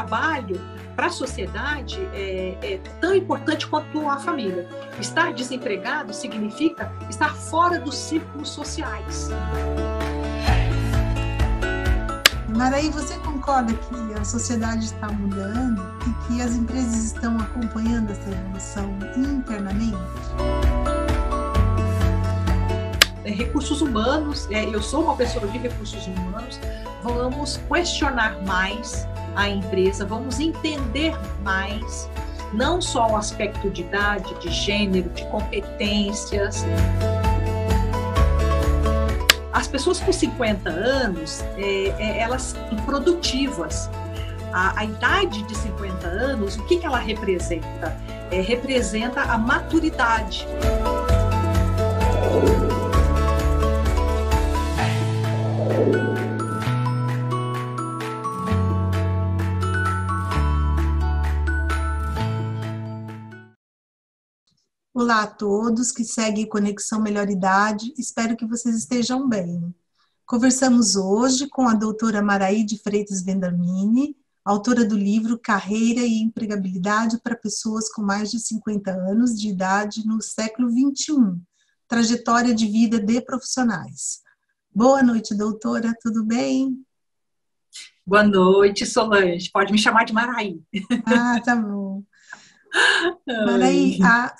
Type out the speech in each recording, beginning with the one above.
trabalho para a sociedade é tão importante quanto a família. Estar desempregado significa estar fora dos círculos sociais. Maraí, você concorda que a sociedade está mudando e que as empresas estão acompanhando essa evolução internamente? Recursos humanos, eu sou uma pessoa de recursos humanos, vamos questionar mais a empresa, vamos entender mais, não só o aspecto de idade, de gênero, de competências. As pessoas com 50 anos, elas são produtivas. A idade de 50 anos, o que ela representa? Representa a maturidade. Olá a todos que seguem Conexão Melhor Idade, espero que vocês estejam bem. Conversamos hoje com a doutora Maraí de Freitas Vendramini, autora do livro Carreira e Empregabilidade para Pessoas com mais de 50 anos de idade no século XXI, trajetória de vida de profissionais. Boa noite, doutora, tudo bem? Boa noite, Solange, pode me chamar de Maraí. Ah, tá bom. Maraí,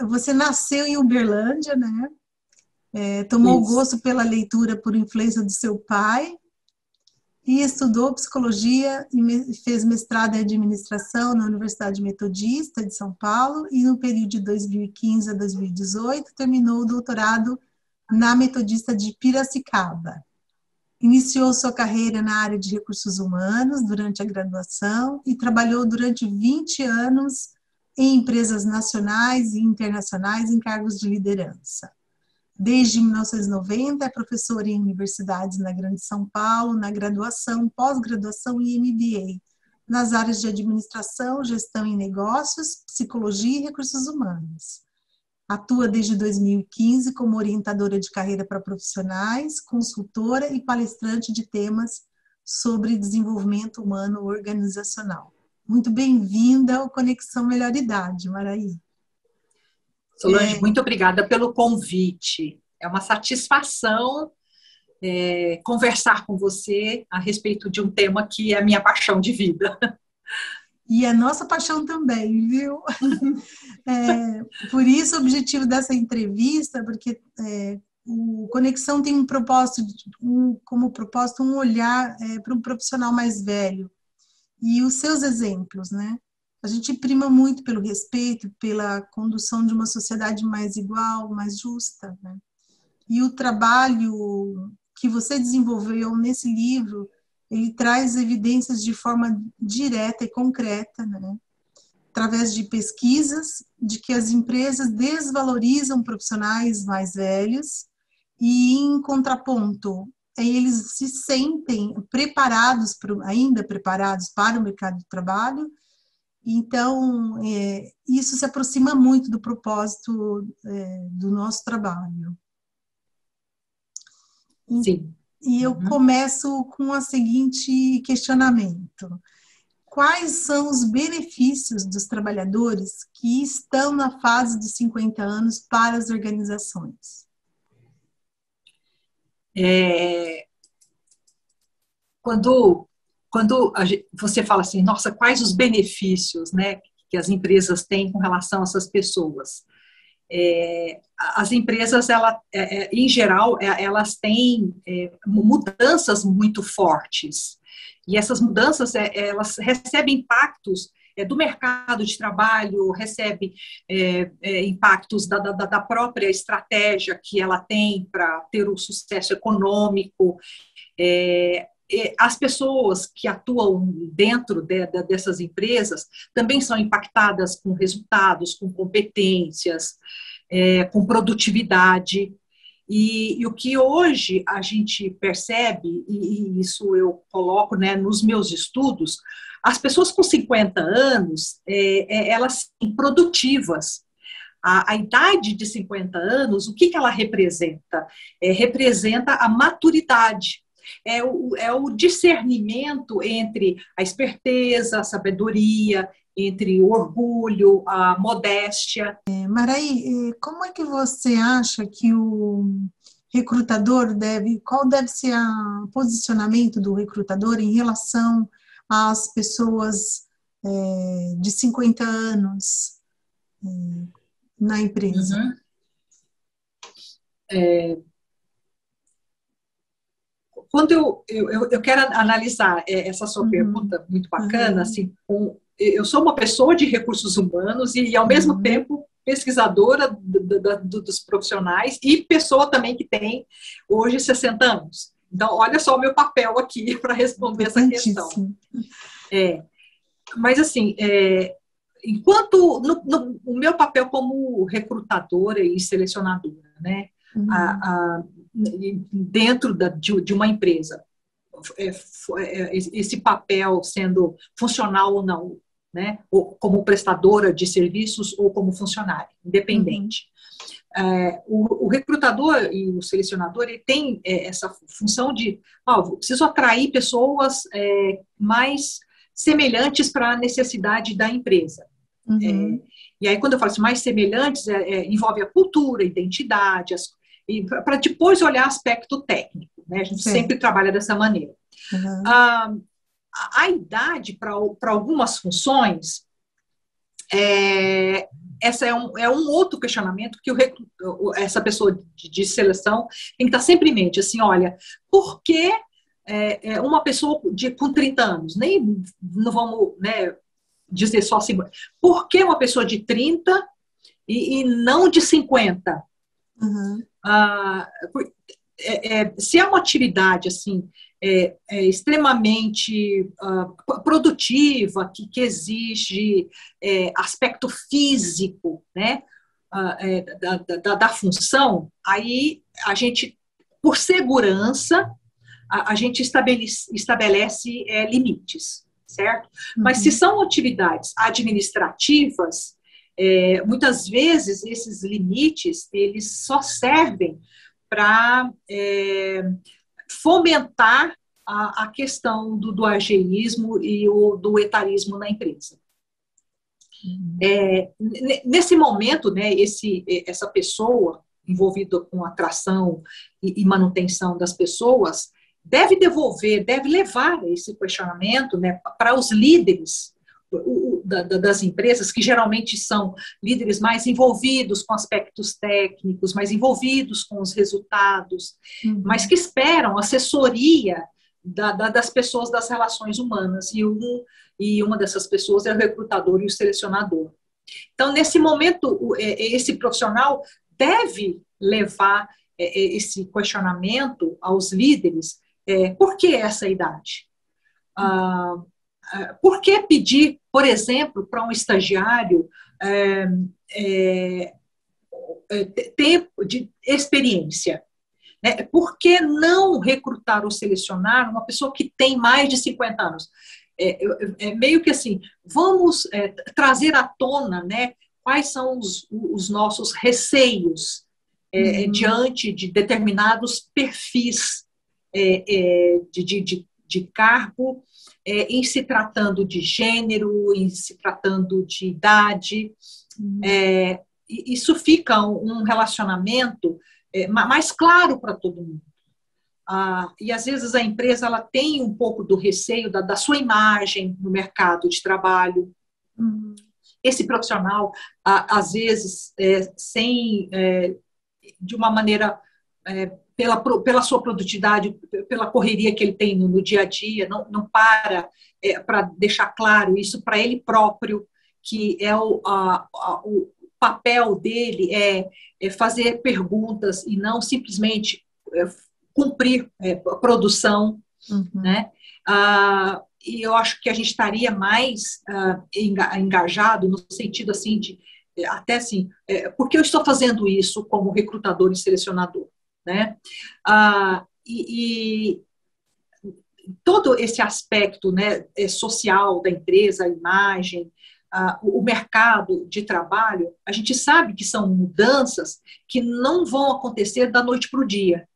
você nasceu em Uberlândia, né? Tomou gosto pela leitura por influência do seu pai e estudou psicologia e fez mestrado em administração na Universidade Metodista de São Paulo e no período de 2015 a 2018 terminou o doutorado na Metodista de Piracicaba. Iniciou sua carreira na área de recursos humanos durante a graduação e trabalhou durante 20 anos em empresas nacionais e internacionais em cargos de liderança. Desde 1990 é professora em universidades na Grande São Paulo, na graduação, pós-graduação e MBA, nas áreas de administração, gestão em negócios, psicologia e recursos humanos. Atua desde 2015 como orientadora de carreira para profissionais, consultora e palestrante de temas sobre desenvolvimento humano organizacional. Muito bem-vinda ao Conexão Melhor Idade, Maraí. Solange, muito obrigada pelo convite. É uma satisfação conversar com você a respeito de um tema que é a minha paixão de vida. E a nossa paixão também, viu? Por isso o objetivo dessa entrevista, porque o Conexão tem como propósito um olhar para um profissional mais velho. E os seus exemplos, né? A gente prima muito pelo respeito, pela condução de uma sociedade mais igual, mais justa, né? E o trabalho que você desenvolveu nesse livro, ele traz evidências de forma direta e concreta, né? Através de pesquisas, de que as empresas desvalorizam profissionais mais velhos e, em contraponto, eles se sentem ainda preparados para o mercado de trabalho. Então, isso se aproxima muito do propósito do nosso trabalho. Sim. E eu começo com o seguinte questionamento. Quais são os benefícios dos trabalhadores que estão na fase dos 50 anos para as organizações? Quando você fala assim, nossa, quais os benefícios, né, que as empresas têm com relação a essas pessoas? As empresas, em geral, elas têm mudanças muito fortes. E essas mudanças, elas recebem impactos do mercado de trabalho, recebe impactos da própria estratégia que ela tem para ter o sucesso econômico. As pessoas que atuam dentro dessas empresas também são impactadas com resultados, com competências, com produtividade. E o que hoje a gente percebe, e isso eu coloco, né, nos meus estudos, as pessoas com 50 anos, elas são produtivas. A idade de 50 anos, o que ela representa? Representa a maturidade. é o discernimento entre a esperteza, a sabedoria, entre o orgulho, a modéstia. Maraí, como é que você acha que o recrutador qual deve ser o posicionamento do recrutador em relação às pessoas de 50 anos na empresa? Quando eu quero analisar essa sua pergunta, muito bacana, assim, eu sou uma pessoa de recursos humanos e ao mesmo tempo, pesquisadora dos profissionais e pessoa também que tem hoje 60 anos. Então, olha só o meu papel aqui para responder essa questão. Mas, assim, enquanto o meu papel como recrutadora e selecionadora, né, dentro de uma empresa, esse papel sendo funcional ou não, né, ou como prestadora de serviços ou como funcionário, independente. O recrutador e o selecionador, ele tem essa função de, preciso atrair pessoas mais semelhantes para a necessidade da empresa. E aí, quando eu falo assim, mais semelhantes, envolve a cultura, a identidade, para depois olhar aspecto técnico, né? A gente sempre trabalha dessa maneira. A idade para algumas funções, essa é um outro questionamento que essa pessoa de seleção tem que estar sempre em mente, assim, olha, por que uma pessoa com 30 anos, não vamos, né, dizer só 50, por que uma pessoa de 30 e não de 50? Se é uma atividade, assim, extremamente produtiva, que exige aspecto físico, né, da função, aí a gente, por segurança, a gente estabelece limites, certo? Mas se são atividades administrativas, muitas vezes esses limites, eles só servem para fomentar a questão do ageísmo e do etarismo na empresa. Nesse momento, né, essa pessoa envolvida com atração e manutenção das pessoas deve levar esse questionamento, né, para os líderes das empresas, que geralmente são líderes mais envolvidos com aspectos técnicos, mais envolvidos com os resultados, mas que esperam assessoria das pessoas das relações humanas, e uma dessas pessoas é o recrutador e o selecionador. Então, nesse momento, esse profissional deve levar esse questionamento aos líderes. Por que essa idade? Por que pedir, por exemplo, para um estagiário tempo de experiência? Por que não recrutar ou selecionar uma pessoa que tem mais de 50 anos? Meio que assim, vamos trazer à tona, né, quais são os nossos receios diante de determinados perfis de cargo, em se tratando de gênero, em se tratando de idade. Isso fica um relacionamento mais claro para todo mundo. E às vezes a empresa ela tem um pouco do receio da sua imagem no mercado de trabalho. Esse profissional, às vezes, de uma maneira, pela sua produtividade, pela correria que ele tem no dia a dia, não para deixar claro isso para ele próprio, que o papel dele é fazer perguntas e não simplesmente cumprir produção, né? E eu acho que a gente estaria mais engajado no sentido assim de até assim, por que eu estou fazendo isso como recrutador e selecionador, né? E todo esse aspecto, né, social da empresa, a imagem, o mercado de trabalho, a gente sabe que são mudanças que não vão acontecer da noite para o dia.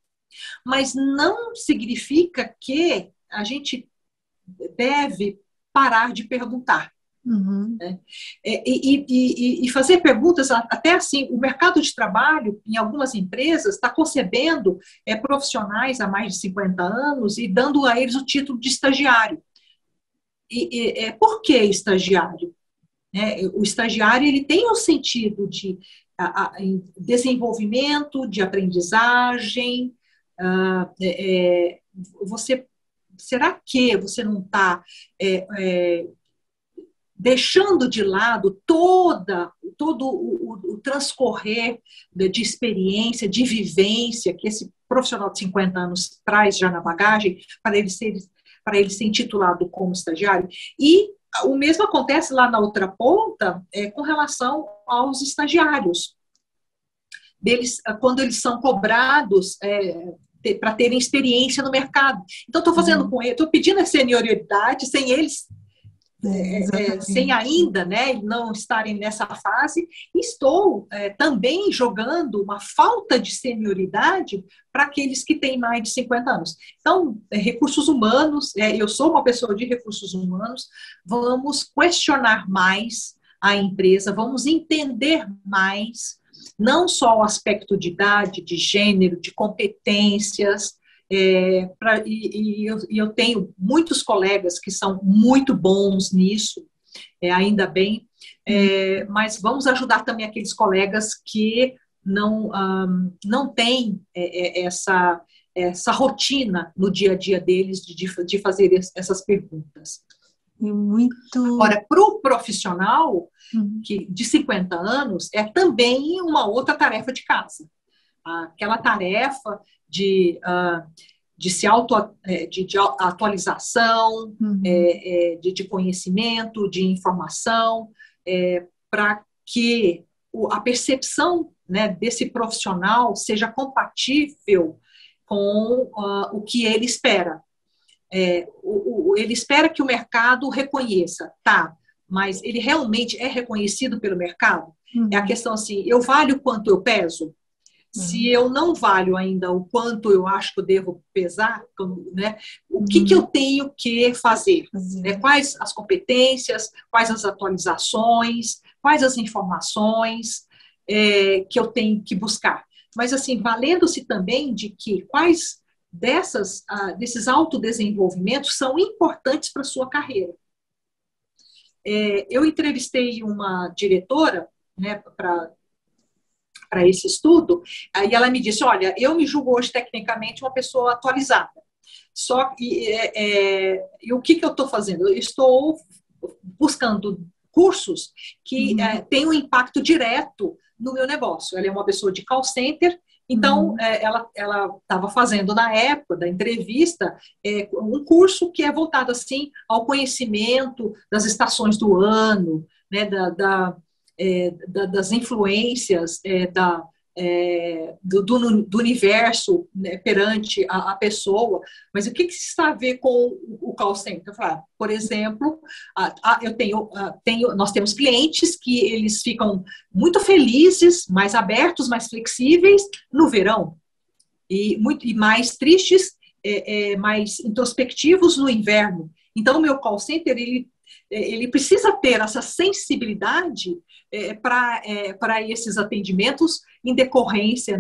Mas não significa que a gente deve parar de perguntar. Uhum. Né? E fazer perguntas, até assim, o mercado de trabalho, em algumas empresas, está concebendo profissionais há mais de 50 anos e dando a eles o título de estagiário. Por que estagiário? O estagiário ele tem um sentido de desenvolvimento, de aprendizagem. Será que você não está deixando de lado todo o transcorrer de experiência, de vivência que esse profissional de 50 anos traz já na bagagem para ele ser intitulado como estagiário? E o mesmo acontece lá na outra ponta com relação aos estagiários. Quando eles são cobrados para terem experiência no mercado. Então, estou fazendo com eles, estou pedindo a senioridade sem eles sem ainda não estarem nessa fase, estou também jogando uma falta de senioridade para aqueles que têm mais de 50 anos. Então, recursos humanos, eu sou uma pessoa de recursos humanos, vamos questionar mais a empresa, vamos entender mais, não só o aspecto de idade, de gênero, de competências. Eu tenho muitos colegas que são muito bons nisso, ainda bem, mas vamos ajudar também aqueles colegas que não têm essa rotina no dia a dia deles de fazer essas perguntas. Agora, para o profissional de 50 anos, é também uma outra tarefa de casa. Aquela tarefa de atualização, de conhecimento, de informação, para que a percepção desse profissional seja compatível com o que ele espera. Ele espera que o mercado reconheça, mas ele realmente é reconhecido pelo mercado? É a questão assim, eu valho quanto eu peso? Se eu não valho ainda o quanto eu acho que eu devo pesar, o que eu tenho que fazer? Quais as competências, quais as atualizações, quais as informações que eu tenho que buscar? Mas, assim, valendo-se também de que quais desses autodesenvolvimentos são importantes para a sua carreira. Eu entrevistei uma diretora, para esse estudo, aí ela me disse, olha, eu me julgo hoje tecnicamente uma pessoa atualizada, só que o que eu estou fazendo? Eu estou buscando cursos que têm um impacto direto no meu negócio. Ela é uma pessoa de call center, então ela estava fazendo na época da entrevista um curso que é voltado assim ao conhecimento das estações do ano, das influências do universo perante a pessoa. Mas o que isso está a ver com o call center? Por exemplo, nós temos clientes que eles ficam muito felizes, mais abertos, mais flexíveis no verão, e mais tristes, mais introspectivos no inverno. Então, o meu call center, ele precisa ter essa sensibilidade para esses atendimentos em decorrência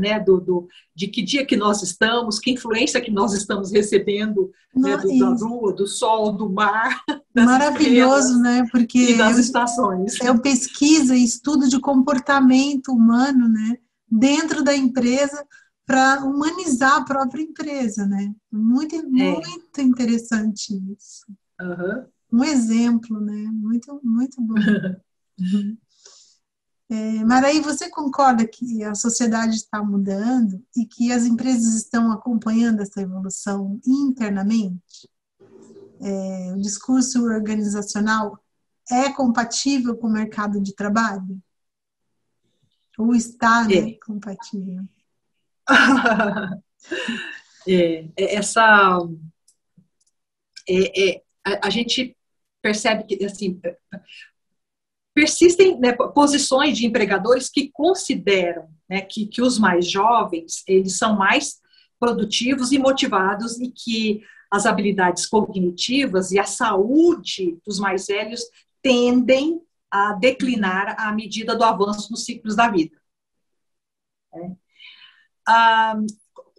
de que dia que nós estamos, que influência que nós estamos recebendo da lua, do sol, do mar. Maravilhoso, né? Porque e das estações. Eu pesquisa e estudo de comportamento humano, né? Dentro da empresa, para humanizar a própria empresa, né? Muito interessante isso. Um exemplo, né? Muito, muito bom. Maraí, você concorda que a sociedade está mudando e que as empresas estão acompanhando essa evolução internamente? O discurso organizacional é compatível com o mercado de trabalho? Ou está compatível? A gente percebe que assim, persistem posições de empregadores que consideram que os mais jovens eles são mais produtivos e motivados, e que as habilidades cognitivas e a saúde dos mais velhos tendem a declinar à medida do avanço nos ciclos da vida.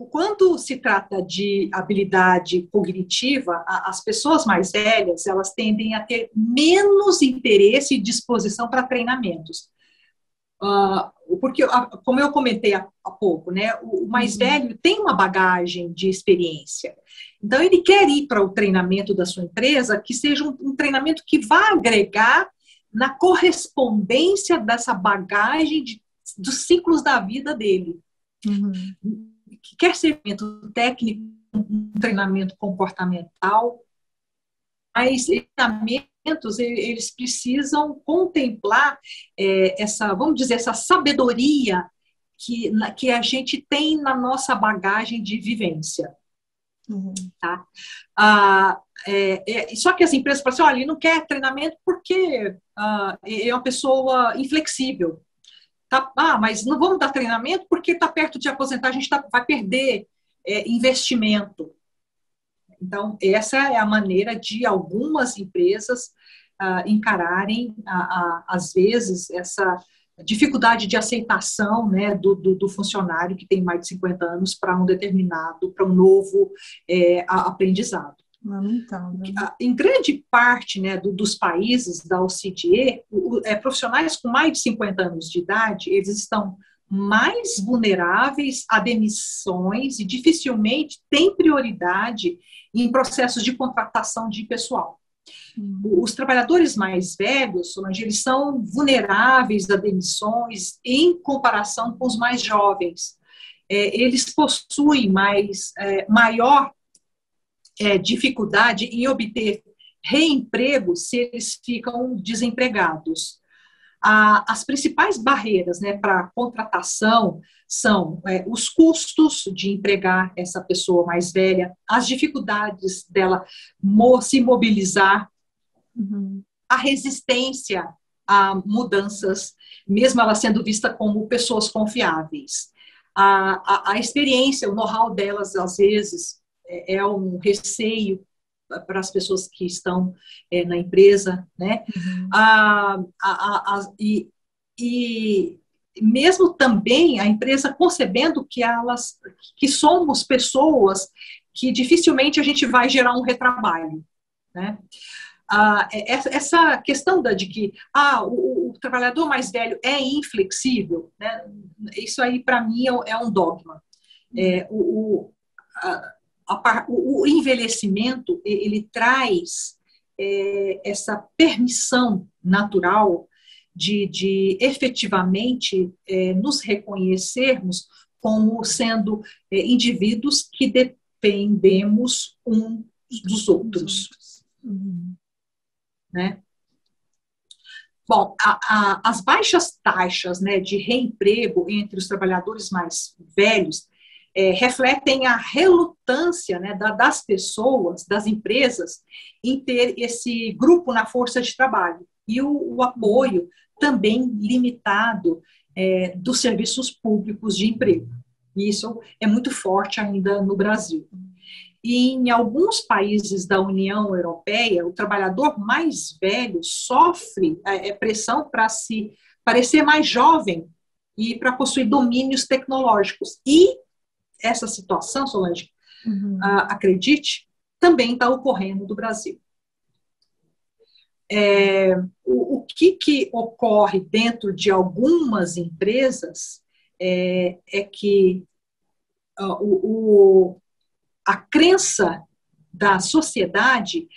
Quando se trata de habilidade cognitiva, as pessoas mais velhas, elas tendem a ter menos interesse e disposição para treinamentos. Porque, como eu comentei há pouco, né, o mais velho tem uma bagagem de experiência. Então, ele quer ir para o treinamento da sua empresa que seja um treinamento que vá agregar na correspondência dessa bagagem dos ciclos da vida dele. Que quer ser treinamento técnico, um treinamento comportamental, mas treinamentos, eles precisam contemplar vamos dizer, essa sabedoria que a gente tem na nossa bagagem de vivência. Tá? Só que as empresas falam assim, olha, ele não quer treinamento porque é uma pessoa inflexível. Tá? Mas não vamos dar treinamento porque está perto de aposentar, a gente vai perder investimento. Então, essa é a maneira de algumas empresas encararem, às vezes, essa dificuldade de aceitação, né, do funcionário que tem mais de 50 anos para um novo aprendizado. Em grande parte, né, dos países da OCDE, profissionais com mais de 50 anos de idade, eles estão mais vulneráveis a demissões e dificilmente têm prioridade em processos de contratação de pessoal. Os trabalhadores mais velhos, Solange, eles são vulneráveis a demissões em comparação com os mais jovens. Eles possuem maior dificuldade em obter reemprego se eles ficam desempregados. As principais barreiras, né, para a contratação são os custos de empregar essa pessoa mais velha, as dificuldades dela se mobilizar, a resistência a mudanças, mesmo ela sendo vista como pessoas confiáveis. A experiência, o know-how delas, às vezes, é um receio para as pessoas que estão na empresa, né? E mesmo também a empresa concebendo que somos pessoas que dificilmente a gente vai gerar um retrabalho, né? Essa questão de que o trabalhador mais velho é inflexível, né? Isso aí para mim é um dogma. O envelhecimento, ele traz essa permissão natural de efetivamente nos reconhecermos como sendo indivíduos que dependemos uns dos outros. Né? Bom, as baixas taxas, né, de reemprego entre os trabalhadores mais velhos refletem a relutância, né, das pessoas, das empresas, em ter esse grupo na força de trabalho. E o apoio também limitado dos serviços públicos de emprego. Isso é muito forte ainda no Brasil. E em alguns países da União Europeia, o trabalhador mais velho sofre pressão para se parecer mais jovem e para possuir domínios tecnológicos. E essa situação, Solange, acredite, também está ocorrendo no Brasil. O que ocorre dentro de algumas empresas é que a crença da sociedade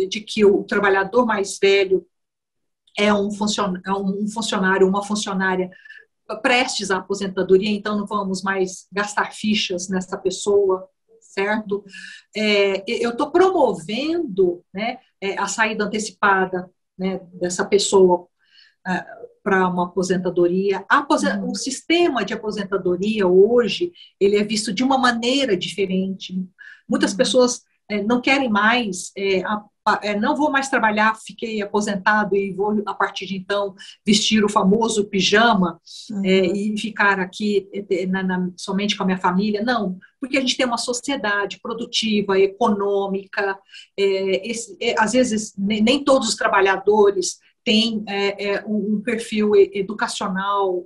de que o trabalhador mais velho é um funcionário, uma funcionária prestes à aposentadoria, então não vamos mais gastar fichas nessa pessoa, certo? Eu estou promovendo, né, a saída antecipada, né, dessa pessoa para uma aposentadoria. O sistema de aposentadoria hoje, ele é visto de uma maneira diferente. Muitas pessoas não querem mais não vou mais trabalhar, fiquei aposentado e vou, a partir de então, vestir o famoso pijama e ficar aqui somente com a minha família. Não, porque a gente tem uma sociedade produtiva, econômica, às vezes nem todos os trabalhadores têm um perfil educacional,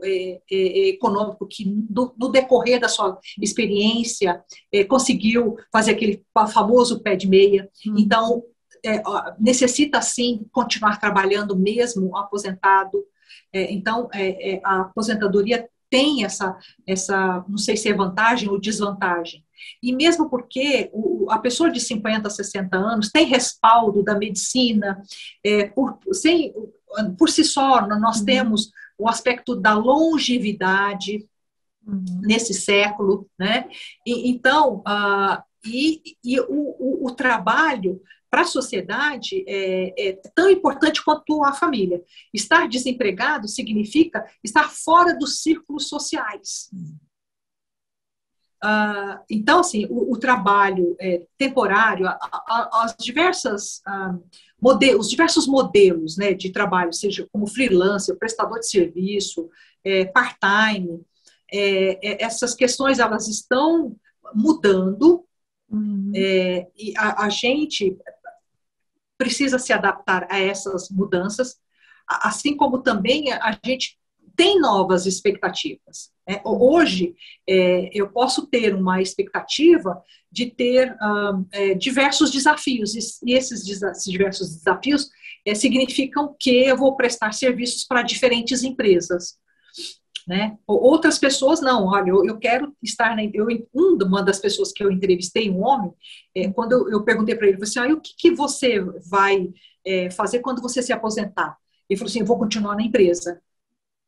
econômico, que no decorrer da sua experiência conseguiu fazer aquele famoso pé de meia. Então, necessita, sim, continuar trabalhando mesmo aposentado. Então, a aposentadoria tem essa, não sei se é vantagem ou desvantagem. E mesmo porque a pessoa de 50, 60 anos tem respaldo da medicina, por si só, nós temos o aspecto da longevidade nesse século, né? Então, o trabalho para a sociedade é tão importante quanto a família. Estar desempregado significa estar fora dos círculos sociais. Então, assim, o trabalho temporário, os diversos modelos, né, de trabalho, seja como freelancer, prestador de serviço, part-time, essas questões elas estão mudando, e a gente precisa se adaptar a essas mudanças, assim como também a gente tem novas expectativas. Hoje, eu posso ter uma expectativa de ter diversos desafios, e esses diversos desafios significam que eu vou prestar serviços para diferentes empresas. Né? Outras pessoas não, olha, eu quero estar uma das pessoas que eu entrevistei, um homem, quando eu perguntei para ele, assim, o que você vai fazer quando você se aposentar? Ele falou assim, eu vou continuar na empresa.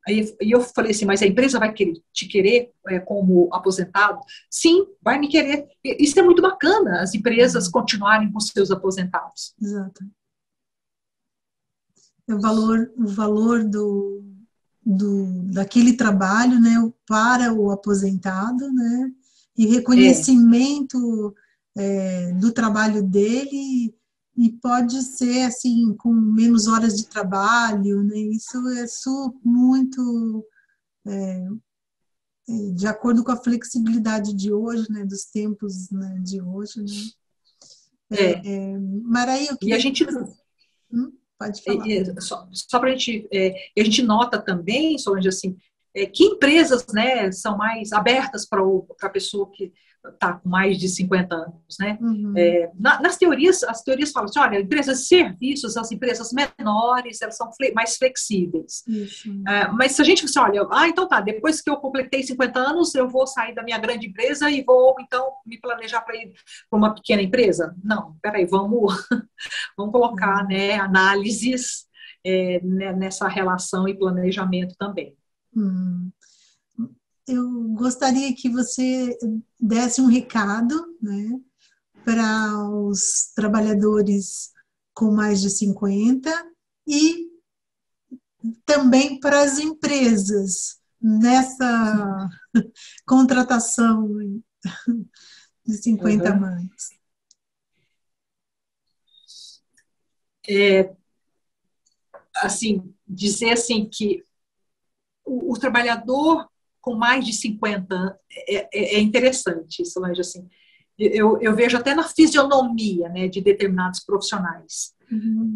Aí eu falei assim, mas a empresa vai te querer como aposentado? Sim, vai me querer. Isso é muito bacana, as empresas continuarem com seus aposentados. Exato. O valor daquele trabalho, né, para o aposentado, né, e reconhecimento do trabalho dele, e pode ser assim com menos horas de trabalho, né, isso é muito de acordo com a flexibilidade de hoje, né, dos tempos, né, de hoje, né. Maraí, eu queria... E a gente... Pode falar. Só para a gente nota também, Solange, assim, que empresas, né, são mais abertas para a pessoa que está com mais de 50 anos, né? Nas teorias, as teorias falam assim, olha, empresas de serviços, as empresas menores, elas são mais flexíveis. Mas se a gente assim, olha, então tá, depois que eu completei 50 anos, eu vou sair da minha grande empresa e vou, então, me planejar para ir para uma pequena empresa? Não, peraí, vamos colocar, né, análises nessa relação e planejamento também. Eu gostaria que você desse um recado, né, para os trabalhadores com mais de 50 e também para as empresas nessa contratação de 50 mães. Assim, dizer assim que o trabalhador com mais de 50 é interessante, Solange, assim, eu vejo até na fisionomia, né, de determinados profissionais.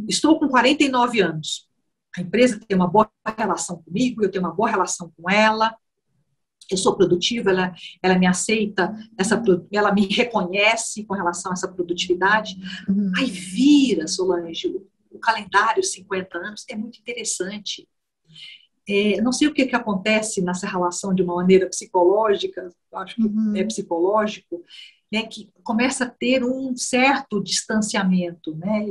Estou com 49 anos, a empresa tem uma boa relação comigo, eu tenho uma boa relação com ela, eu sou produtiva, ela me aceita, ela me reconhece com relação a essa produtividade. Aí vira, Solange, o calendário 50 anos é muito interessante. Não sei o que acontece nessa relação de uma maneira psicológica, acho que é psicológico, né, que começa a ter um certo distanciamento, né,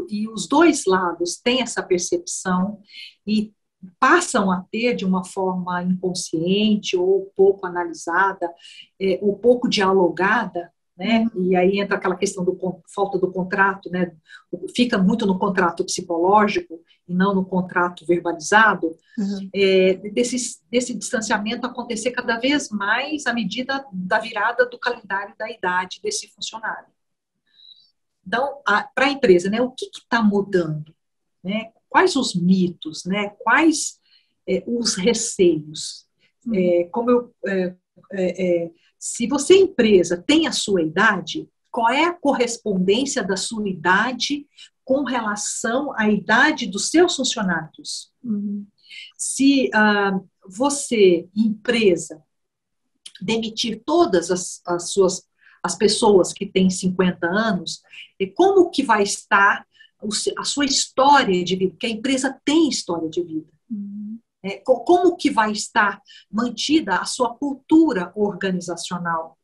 e os dois lados têm essa percepção e passam a ter de uma forma inconsciente ou pouco analisada, ou pouco dialogada, né? E aí entra aquela questão da falta do contrato, né? Fica muito no contrato psicológico e não no contrato verbalizado, desse distanciamento acontecer cada vez mais à medida da virada do calendário da idade desse funcionário. Então, para a empresa, né, o que está mudando? Né? Quais os mitos? Né? Quais os receios? Se você, empresa, tem a sua idade, qual é a correspondência da sua idade com relação à idade dos seus funcionários? Se você, empresa, demitir todas as pessoas que têm 50 anos, como que vai estar a sua história de vida? Porque a empresa tem história de vida. Como que vai estar mantida a sua cultura organizacional?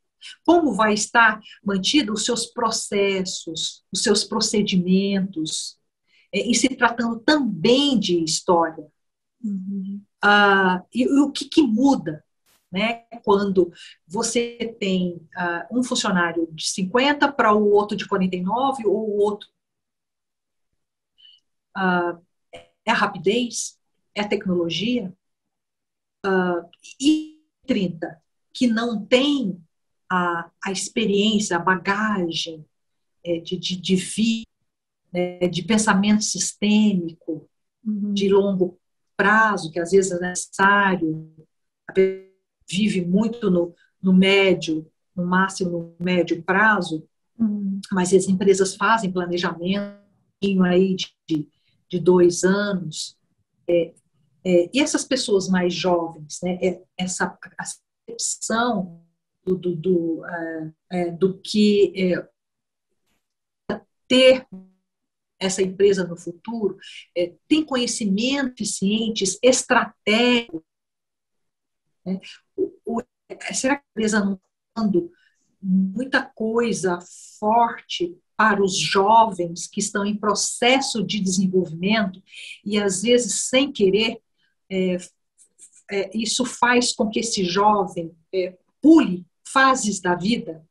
Como vai estar mantida os seus processos, os seus procedimentos, e se tratando também de história? E o que muda, né, quando você tem um funcionário de 50 para o outro de 49, ou o outro... é a rapidez? É a tecnologia? E 30, que não tem a experiência, a bagagem de vida, de pensamento sistêmico, de longo prazo, que às vezes é necessário, vive muito no médio, no máximo no médio prazo, mas as empresas fazem planejamento aí de 2 anos, e essas pessoas mais jovens, né, essa percepção do que ter essa empresa no futuro, tem conhecimento eficientes, estratégicos, né? Será que a empresa não está dando muita coisa forte para os jovens que estão em processo de desenvolvimento e, às vezes, sem querer, isso faz com que esse jovem pule fases da vida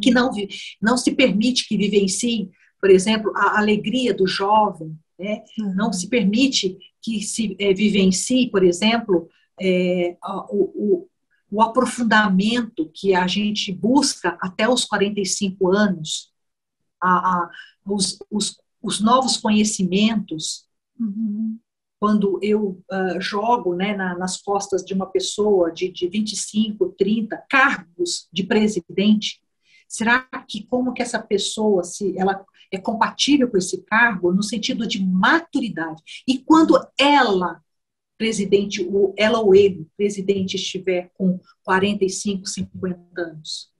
que não se permite que vivencie, por exemplo, a alegria do jovem, né? Não se permite que se vivencie, por exemplo, o aprofundamento que a gente busca até os 45 anos, os novos conhecimentos. Quando eu jogo, né, nas costas de uma pessoa de 25, 30, cargos de presidente, será que como que essa pessoa, se ela é compatível com esse cargo, no sentido de maturidade? E quando ela, presidente, ela ou ele, presidente, estiver com 45, 50 anos,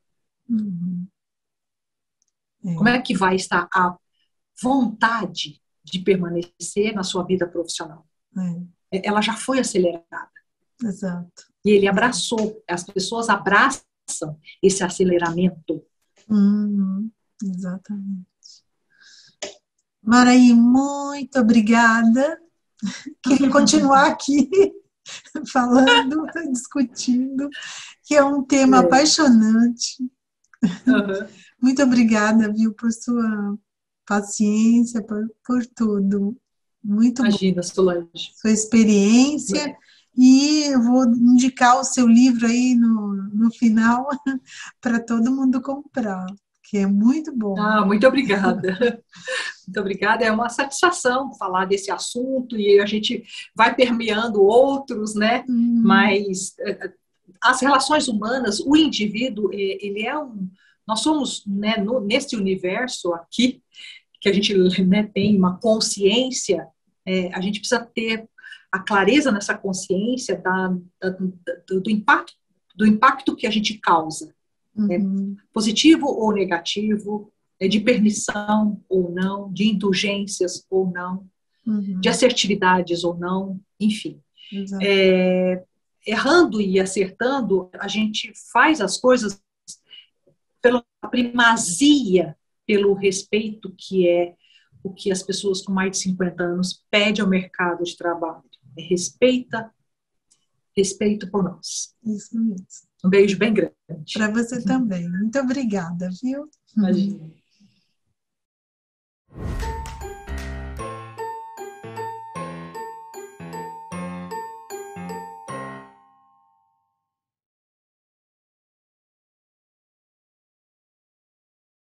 como é que vai estar a vontade de permanecer na sua vida profissional? Ela já foi acelerada. Exato. E ele abraçou, as pessoas abraçam esse aceleramento. Exatamente. Maraí, muito obrigada. Queria continuar aqui falando, discutindo, que é um tema apaixonante. Muito obrigada, viu, por sua paciência, por tudo. Muito bom. Imagina, Solange. Sua experiência. E eu vou indicar o seu livro aí no final para todo mundo comprar, que é muito bom. Muito obrigada. Muito obrigada. É uma satisfação falar desse assunto e a gente vai permeando outros, né? Mas as relações humanas, o indivíduo, ele é nós somos, né, nesse universo aqui, que a gente, né, tem uma consciência, a gente precisa ter a clareza nessa consciência do impacto que a gente causa, né? Positivo ou negativo, de permissão ou não, de indulgências ou não, de assertividades ou não, enfim. Errando e acertando, a gente faz as coisas pela primazia, pelo respeito que é o que as pessoas com mais de 50 anos pedem ao mercado de trabalho. Respeito por nós. Isso mesmo. Um beijo bem grande. Para você também. Muito obrigada, viu? Imagina.